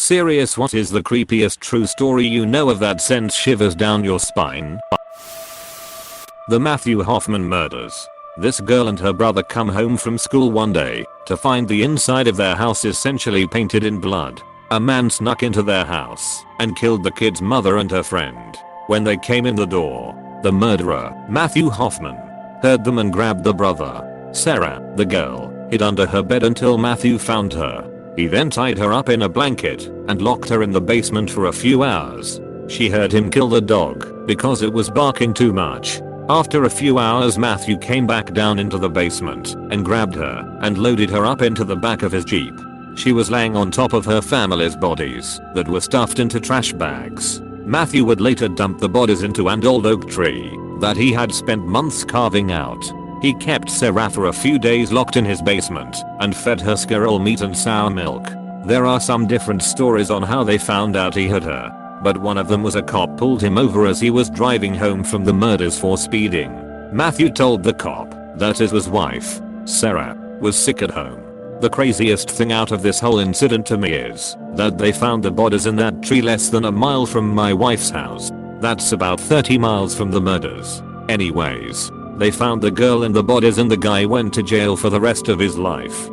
Serious, what is the creepiest true story you know of that sends shivers down your spine? The Matthew Hoffman murders. This girl and her brother come home from school one day to find the inside of their house essentially painted in blood. A man snuck into their house and killed the kid's mother and her friend. When they came in the door, the murderer, Matthew Hoffman, heard them and grabbed the brother, Sarah, the girl, hid under her bed until Matthew found her. He then tied her up in a blanket and locked her in the basement for a few hours. She heard him kill the dog because it was barking too much. After a few hours, Matthew came back down into the basement and grabbed her and loaded her up into the back of his Jeep. She was laying on top of her family's bodies that were stuffed into trash bags. Matthew would later dump the bodies into an old oak tree that he had spent months carving out. He kept Sarah for a few days locked in his basement and fed her squirrel meat and sour milk. There are some different stories on how they found out he had her, but one of them was a cop pulled him over as he was driving home from the murders for speeding. Matthew told the cop that his wife, Sarah, was sick at home. The craziest thing out of this whole incident to me is that they found the bodies in that tree less than a mile from my wife's house. That's about 30 miles from the murders. Anyways, they found the girl and the bodies and the guy went to jail for the rest of his life.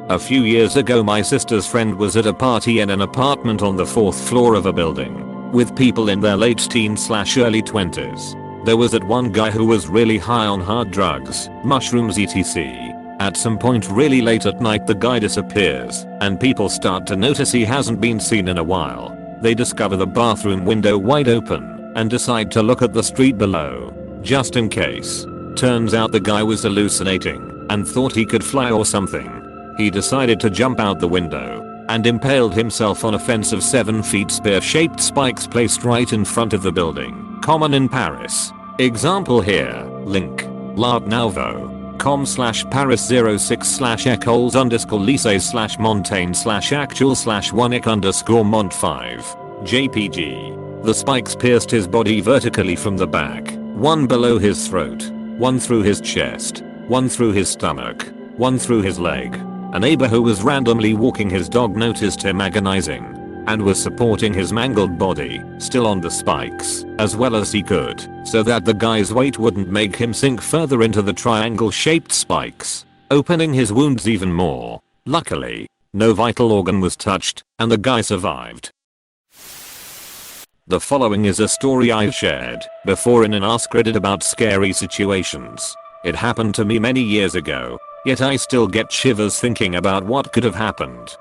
A few years ago, my sister's friend was at a party in an apartment on the 4th floor of a building with people in their late teens/early 20s. There was that one guy who was really high on hard drugs, mushrooms etc. At some point really late at night the guy disappears and people start to notice he hasn't been seen in a while. They discover the bathroom window wide open and decide to look at the street below, just in case. Turns out the guy was hallucinating and thought he could fly or something. He decided to jump out the window and impaled himself on a fence of 7 feet spear-shaped spikes placed right in front of the building. Common in Paris. Example here. Link. lartnauvo.com/paris06/écoles_lycée/montaigne/actual/1ic_mont5 JPG. The spikes pierced his body vertically from the back, one below his throat, one through his chest, one through his stomach, one through his leg. A neighbor who was randomly walking his dog noticed him agonizing and was supporting his mangled body, still on the spikes, as well as he could, so that the guy's weight wouldn't make him sink further into the triangle-shaped spikes, opening his wounds even more. Luckily, no vital organ was touched, and the guy survived. The following is a story I shared before in an AskReddit about scary situations. It happened to me many years ago, yet I still get shivers thinking about what could have happened.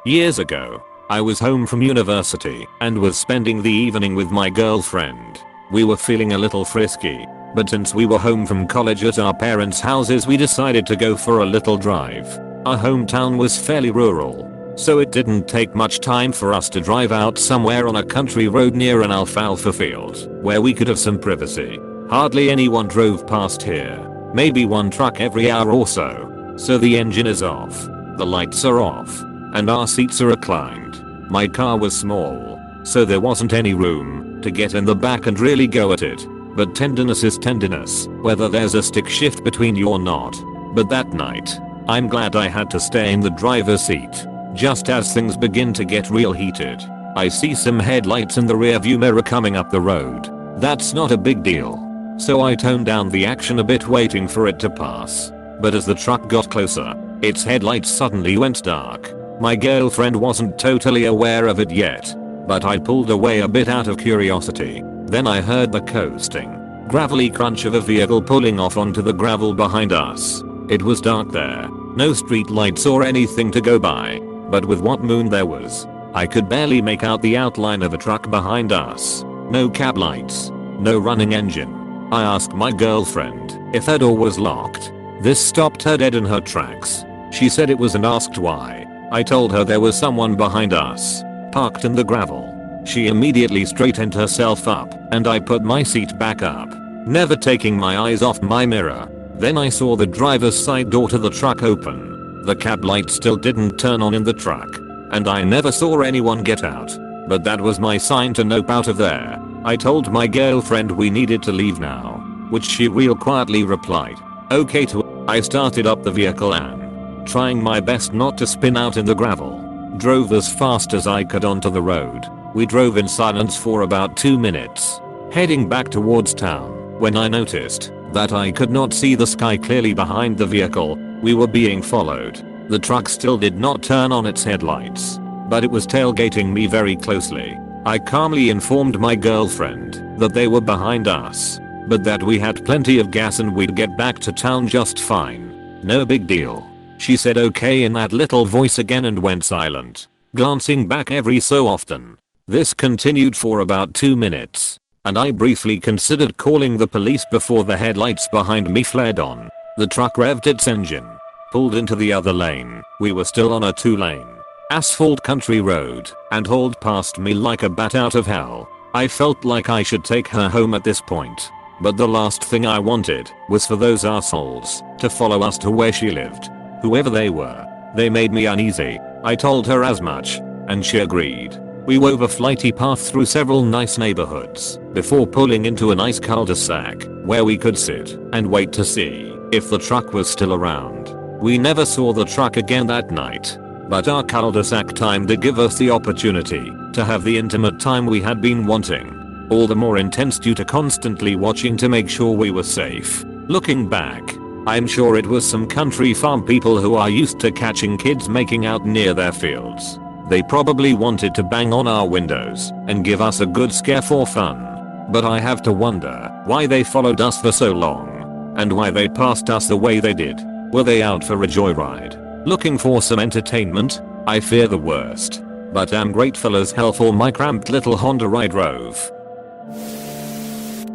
Years ago, I was home from university and was spending the evening with my girlfriend. We were feeling a little frisky, but since we were home from college at our parents' houses we decided to go for a little drive. Our hometown was fairly rural, so it didn't take much time for us to drive out somewhere on a country road near an alfalfa field where we could have some privacy. Hardly anyone drove past here, maybe one truck every hour or so. So the engine is off, the lights are off, and our seats are reclined. My car was small, so there wasn't any room to get in the back and really go at it. But tenderness is tenderness, whether there's a stick shift between you or not. But that night, I'm glad I had to stay in the driver's seat. Just as things begin to get real heated, I see some headlights in the rearview mirror coming up the road. That's not a big deal, so I toned down the action a bit waiting for it to pass. But as the truck got closer, its headlights suddenly went dark. My girlfriend wasn't totally aware of it yet, but I pulled away a bit out of curiosity. Then I heard the coasting, gravelly crunch of a vehicle pulling off onto the gravel behind us. It was dark there, no street lights or anything to go by, but with what moon there was, I could barely make out the outline of a truck behind us. No cab lights, no running engine. I asked my girlfriend if her door was locked. This stopped her dead in her tracks. She said it was and asked why. I told her there was someone behind us, parked in the gravel. She immediately straightened herself up and I put my seat back up, never taking my eyes off my mirror. Then I saw the driver's side door to the truck open. The cab light still didn't turn on in the truck, and I never saw anyone get out. But that was my sign to nope out of there. I told my girlfriend we needed to leave now, which she real quietly replied, okay to. I started up the vehicle and, trying my best not to spin out in the gravel, Drove as fast as I could onto the road. We drove in silence for about 2 minutes, heading back towards town, when I noticed that I could not see the sky clearly behind the vehicle. We were being followed. The truck still did not turn on its headlights, but it was tailgating me very closely. I calmly informed my girlfriend that they were behind us, but that we had plenty of gas and we'd get back to town just fine. No big deal. She said okay in that little voice again and went silent, glancing back every so often. This continued for about 2 minutes, and I briefly considered calling the police before the headlights behind me flared on. The truck revved its engine, pulled into the other lane. We were still on a 2-lane asphalt country road, and hauled past me like a bat out of hell. I felt like I should take her home at this point, but the last thing I wanted was for those assholes to follow us to where she lived. Whoever they were, they made me uneasy. I told her as much, and she agreed. We wove a flighty path through several nice neighborhoods before pulling into a nice cul-de-sac where we could sit and wait to see if the truck was still around. We never saw the truck again that night, but our cul-de-sac time did give us the opportunity to have the intimate time we had been wanting. All the more intense due to constantly watching to make sure we were safe. Looking back, I'm sure it was some country farm people who are used to catching kids making out near their fields. They probably wanted to bang on our windows and give us a good scare for fun. But I have to wonder why they followed us for so long, and why they passed us the way they did. Were they out for a joyride, looking for some entertainment? I fear the worst, but am grateful as hell for my cramped little Honda I drove.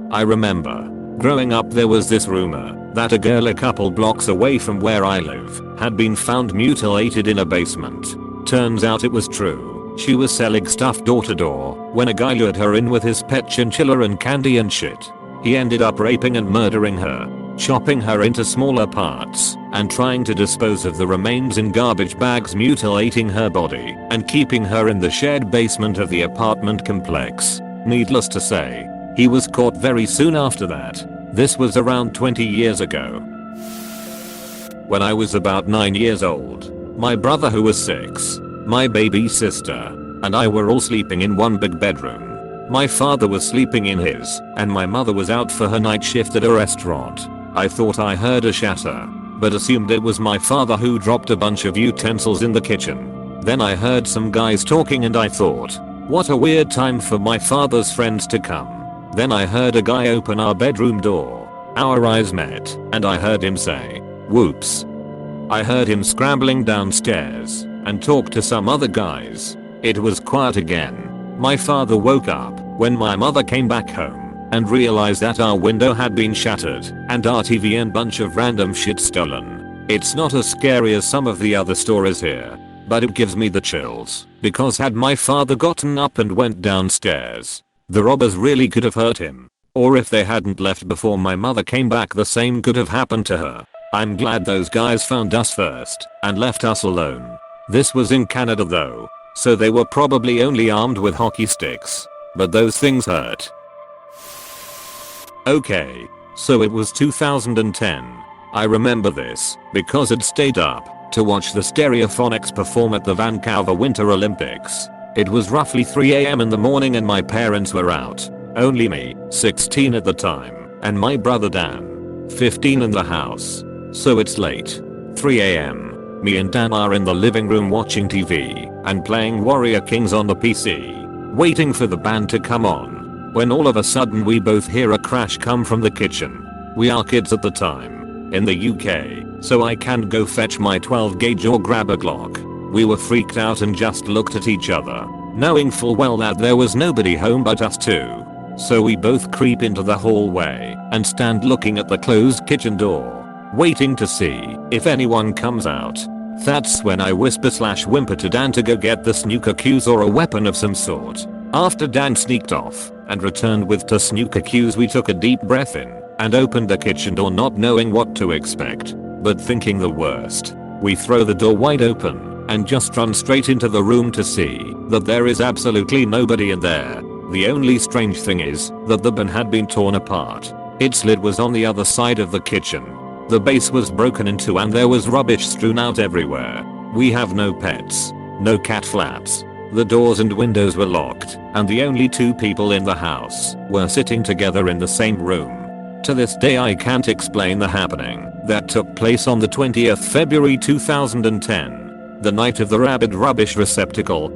I remember growing up there was this rumor that a girl a couple blocks away from where I live had been found mutilated in a basement. Turns out it was true. She was selling stuff door to door when a guy lured her in with his pet chinchilla and candy and shit. He ended up raping and murdering her, chopping her into smaller parts and trying to dispose of the remains in garbage bags, mutilating her body and keeping her in the shared basement of the apartment complex. Needless to say, he was caught very soon after that. This was around 20 years ago. When I was about 9 years old, my brother who was 6, my baby sister, and I were all sleeping in one big bedroom. My father was sleeping in his, and my mother was out for her night shift at a restaurant. I thought I heard a shatter, but assumed it was my father who dropped a bunch of utensils in the kitchen. Then I heard some guys talking and I thought, what a weird time for my father's friends to come. Then I heard a guy open our bedroom door. Our eyes met, and I heard him say, "Whoops." I heard him scrambling downstairs and talk to some other guys. It was quiet again. My father woke up when my mother came back home and realized that our window had been shattered and our TV and bunch of random shit stolen. It's not as scary as some of the other stories here, but it gives me the chills because had my father gotten up and went downstairs, the robbers really could have hurt him. Or if they hadn't left before my mother came back, the same could have happened to her. I'm glad those guys found us first and left us alone. This was in Canada though, so they were probably only armed with hockey sticks, but those things hurt. Okay, so it was 2010. I remember this because I'd stayed up to watch the Stereophonics perform at the Vancouver Winter Olympics. It was roughly 3 AM in the morning and my parents were out. Only me, 16 at the time, and my brother Dan, 15 in the house. So it's late. 3 AM. Me and Dan are in the living room watching TV and playing Warrior Kings on the PC, waiting for the band to come on, when all of a sudden we both hear a crash come from the kitchen. We are kids at the time, in the UK, so I can't go fetch my 12 gauge or grab a Glock. We were freaked out and just looked at each other, knowing full well that there was nobody home but us two. So we both creep into the hallway and stand looking at the closed kitchen door, waiting to see if anyone comes out. That's when I whisper/whimper to Dan to go get the snooker cues or a weapon of some sort. After Dan sneaked off and returned with two snooker cues, we took a deep breath in and opened the kitchen door, not knowing what to expect, but thinking the worst. We throw the door wide open and just run straight into the room to see that there is absolutely nobody in there. The only strange thing is that the bin had been torn apart. Its lid was on the other side of the kitchen. The base was broken into and there was rubbish strewn out everywhere. We have no pets, no cat flaps. The doors and windows were locked, and the only two people in the house were sitting together in the same room. To this day I can't explain the happening that took place on the 20th February 2010, the night of the rabid rubbish receptacle.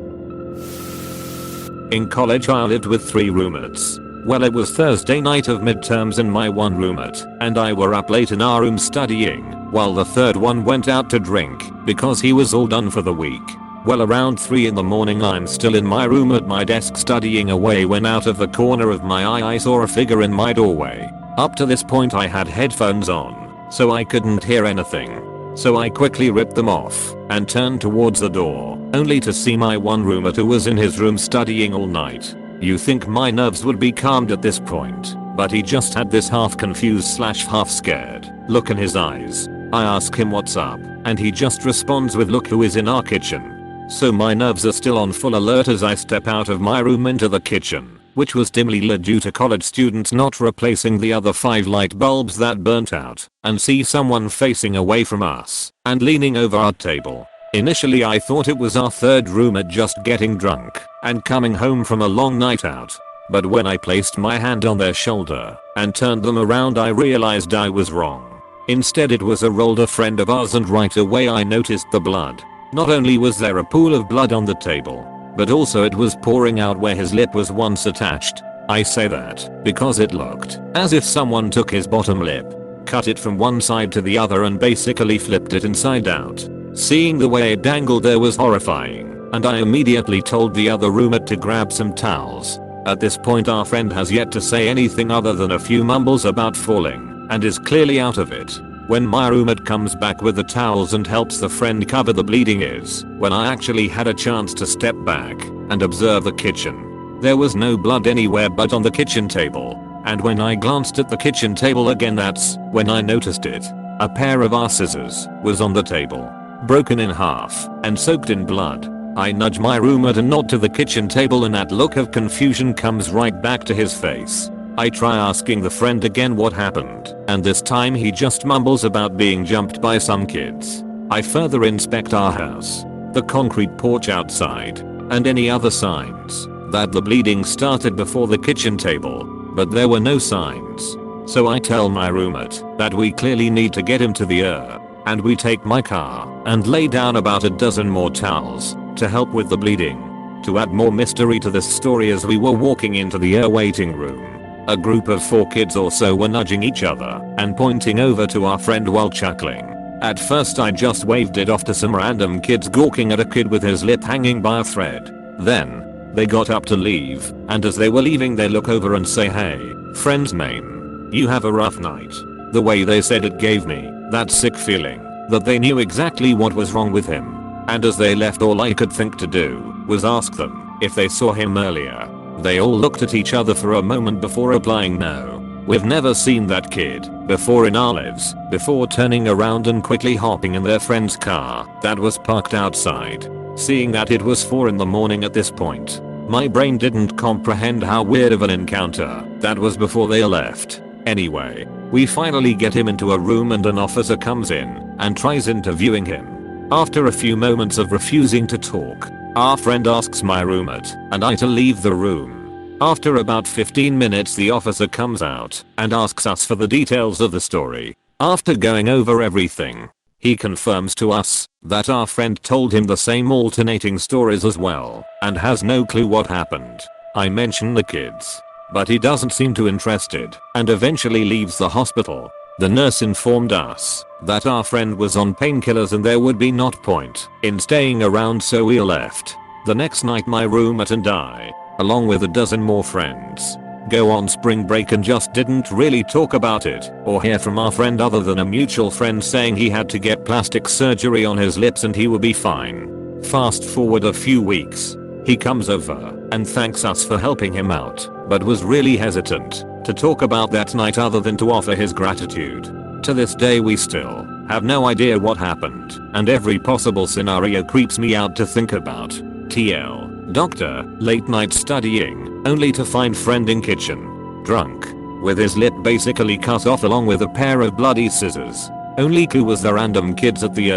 In college I lived with 3 roommates. Well, it was Thursday night of midterms and my one roommate and I were up late in our room studying, while the third one went out to drink because he was all done for the week. Well, around 3 in the morning I'm still in my room at my desk studying away when out of the corner of my eye I saw a figure in my doorway. Up to this point I had headphones on, so I couldn't hear anything. So I quickly ripped them off and turned towards the door, only to see my one roommate who was in his room studying all night. You think my nerves would be calmed at this point, but he just had this half confused / half scared look in his eyes. I ask him what's up, and he just responds with, "Look who is in our kitchen." So my nerves are still on full alert as I step out of my room into the kitchen, which was dimly lit due to college students not replacing the other 5 light bulbs that burnt out, and see someone facing away from us and leaning over our table. Initially I thought it was our third roommate just getting drunk and coming home from a long night out. But when I placed my hand on their shoulder and turned them around I realized I was wrong. Instead it was a older friend of ours, and right away I noticed the blood. Not only was there a pool of blood on the table, but also it was pouring out where his lip was once attached. I say that because it looked as if someone took his bottom lip, cut it from one side to the other and basically flipped it inside out. Seeing the way it dangled there was horrifying, and I immediately told the other roommate to grab some towels. At this point our friend has yet to say anything other than a few mumbles about falling, and is clearly out of it. When my roommate comes back with the towels and helps the friend cover the bleeding is when I actually had a chance to step back and observe the kitchen. There was no blood anywhere but on the kitchen table, and when I glanced at the kitchen table again that's when I noticed it. A pair of our scissors was on the table, broken in half and soaked in blood. I nudge my roommate and nod to the kitchen table, and that look of confusion comes right back to his face. I try asking the friend again what happened, and this time he just mumbles about being jumped by some kids. I further inspect our house, the concrete porch outside, and any other signs that the bleeding started before the kitchen table, but there were no signs. So I tell my roommate that we clearly need to get him to the ER, and we take my car and lay down about a dozen more towels to help with the bleeding. To add more mystery to this story, as we were walking into the ER waiting room, a group of 4 kids or so were nudging each other and pointing over to our friend while chuckling. At first I just waved it off to some random kids gawking at a kid with his lip hanging by a thread. Then they got up to leave, and as they were leaving they look over and say, "Hey, friend's main, you have a rough night." The way they said it gave me that sick feeling that they knew exactly what was wrong with him. And as they left all I could think to do was ask them if they saw him earlier. They all looked at each other for a moment before replying, "No, we've never seen that kid before in our lives," before turning around and quickly hopping in their friend's car that was parked outside. Seeing that it was 4 in the morning at this point, my brain didn't comprehend how weird of an encounter that was before they left. Anyway, we finally get him into a room and an officer comes in and tries interviewing him. After a few moments of refusing to talk, our friend asks my roommate and I to leave the room. After about 15 minutes the officer comes out and asks us for the details of the story. After going over everything, he confirms to us that our friend told him the same alternating stories as well and has no clue what happened. I mention the kids, but he doesn't seem too interested and eventually leaves the hospital. The nurse informed us that our friend was on painkillers and there would be not point in staying around, so we left. The next night my roommate and I, along with a dozen more friends, go on spring break and just didn't really talk about it or hear from our friend other than a mutual friend saying he had to get plastic surgery on his lips and he will be fine. Fast forward a few weeks, he comes over and thanks us for helping him out, but was really hesitant to talk about that night other than to offer his gratitude. To this day we still have no idea what happened, and every possible scenario creeps me out to think about. TL. Doctor, late night studying, only to find friend in kitchen, drunk, with his lip basically cut off along with a pair of bloody scissors. Only clue was the random kids at the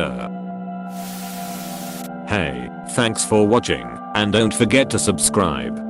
Hey, Thanks for watching, and don't forget to subscribe.